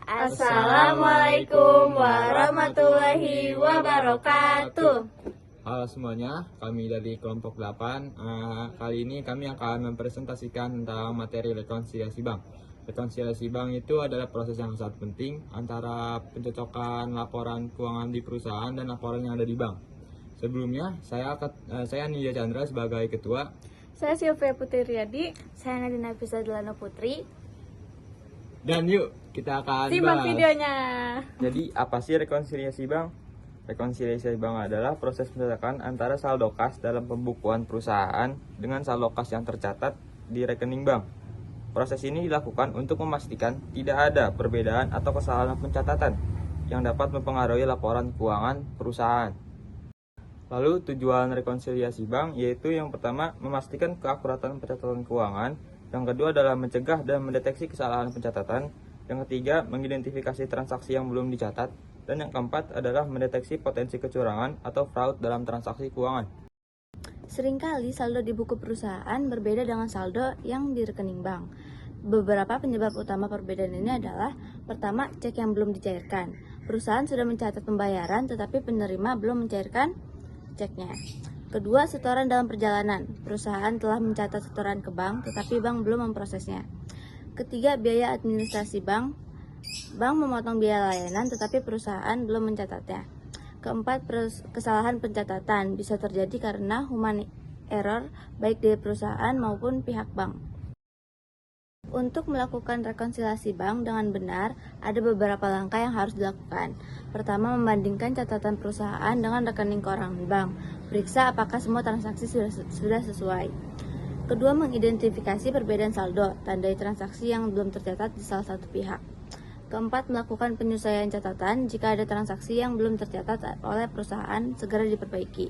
Assalamualaikum warahmatullahi wabarakatuh. Halo semuanya, kami dari kelompok 8. Kali ini kami akan mempresentasikan tentang materi rekonsiliasi bank. Rekonsiliasi bank itu adalah proses yang sangat penting antara pencocokan laporan keuangan di perusahaan dan laporan yang ada di bank. Sebelumnya, saya Nidya Chandra sebagai ketua. Saya Sylvia Putri Riyadi. Saya Nadina Fisa Delano Putri. Dan yuk, kita akan Simak bahas videonya. Jadi, apa sih rekonsiliasi bank? Rekonsiliasi bank adalah proses pencocokan antara saldo kas dalam pembukuan perusahaan dengan saldo kas yang tercatat di rekening bank. Proses ini dilakukan untuk memastikan tidak ada perbedaan atau kesalahan pencatatan yang dapat mempengaruhi laporan keuangan perusahaan. Lalu tujuan rekonsiliasi bank yaitu yang pertama memastikan keakuratan pencatatan keuangan, yang kedua adalah mencegah dan mendeteksi kesalahan pencatatan, yang ketiga mengidentifikasi transaksi yang belum dicatat, dan yang keempat adalah mendeteksi potensi kecurangan atau fraud dalam transaksi keuangan. Seringkali saldo di buku perusahaan berbeda dengan saldo yang di rekening bank. Beberapa penyebab utama perbedaan ini adalah: pertama, cek yang belum dicairkan. Perusahaan sudah mencatat pembayaran tetapi penerima belum mencairkan ceknya. Kedua, setoran dalam perjalanan. Perusahaan telah mencatat setoran ke bank tetapi bank belum memprosesnya. Ketiga, biaya administrasi bank. Bank memotong biaya layanan tetapi perusahaan belum mencatatnya. Keempat, kesalahan pencatatan bisa terjadi karena human error baik dari perusahaan maupun pihak bank. Untuk melakukan rekonsiliasi bank dengan benar, ada beberapa langkah yang harus dilakukan. Pertama, membandingkan catatan perusahaan dengan rekening keuangan bank. Periksa apakah semua transaksi sudah sesuai. Kedua, mengidentifikasi perbedaan saldo, tandai transaksi yang belum tercatat di salah satu pihak. Keempat, melakukan penyesuaian catatan. Jika ada transaksi yang belum tercatat oleh perusahaan, segera diperbaiki.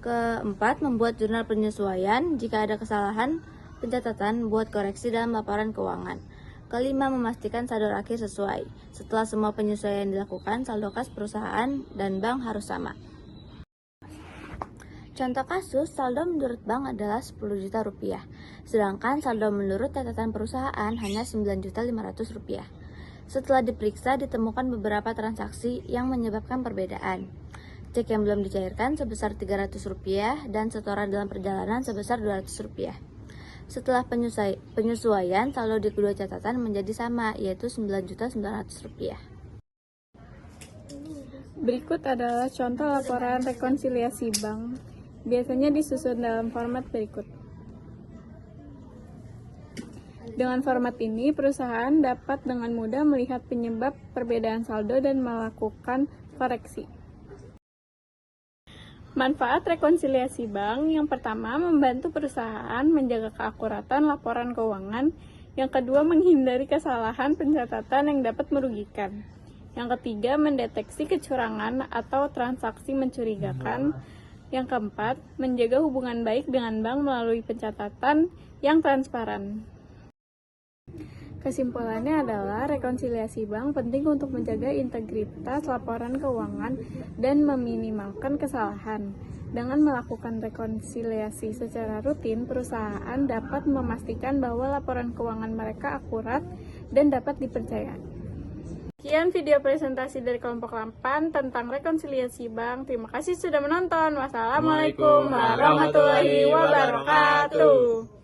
Keempat, membuat jurnal penyesuaian. Jika ada kesalahan pencatatan, buat koreksi dalam laporan keuangan. Kelima, memastikan saldo akhir sesuai. Setelah semua penyesuaian dilakukan, saldo kas perusahaan dan bank harus sama. Contoh kasus, saldo menurut bank adalah 10 juta rupiah, sedangkan saldo menurut catatan perusahaan hanya 9.500.000 rupiah. Setelah diperiksa, ditemukan beberapa transaksi yang menyebabkan perbedaan. Cek yang belum dicairkan sebesar 300 rupiah dan setoran dalam perjalanan sebesar 200 rupiah. Setelah penyesuaian, saldo di kedua catatan menjadi sama, yaitu 9.900.000 rupiah. Berikut adalah contoh laporan rekonsiliasi bank. Biasanya disusun dalam format berikut. Dengan format ini, perusahaan dapat dengan mudah melihat penyebab perbedaan saldo dan melakukan koreksi. Manfaat rekonsiliasi bank: yang pertama, membantu perusahaan menjaga keakuratan laporan keuangan. Yang kedua, menghindari kesalahan pencatatan yang dapat merugikan. Yang ketiga, mendeteksi kecurangan atau transaksi mencurigakan. Yang keempat, menjaga hubungan baik dengan bank melalui pencatatan yang transparan. Kesimpulannya adalah rekonsiliasi bank penting untuk menjaga integritas laporan keuangan dan meminimalkan kesalahan. Dengan melakukan rekonsiliasi secara rutin, perusahaan dapat memastikan bahwa laporan keuangan mereka akurat dan dapat dipercaya. Sekian video presentasi dari kelompok 8 tentang rekonsiliasi bank. Terima kasih sudah menonton. Wassalamualaikum warahmatullahi wabarakatuh.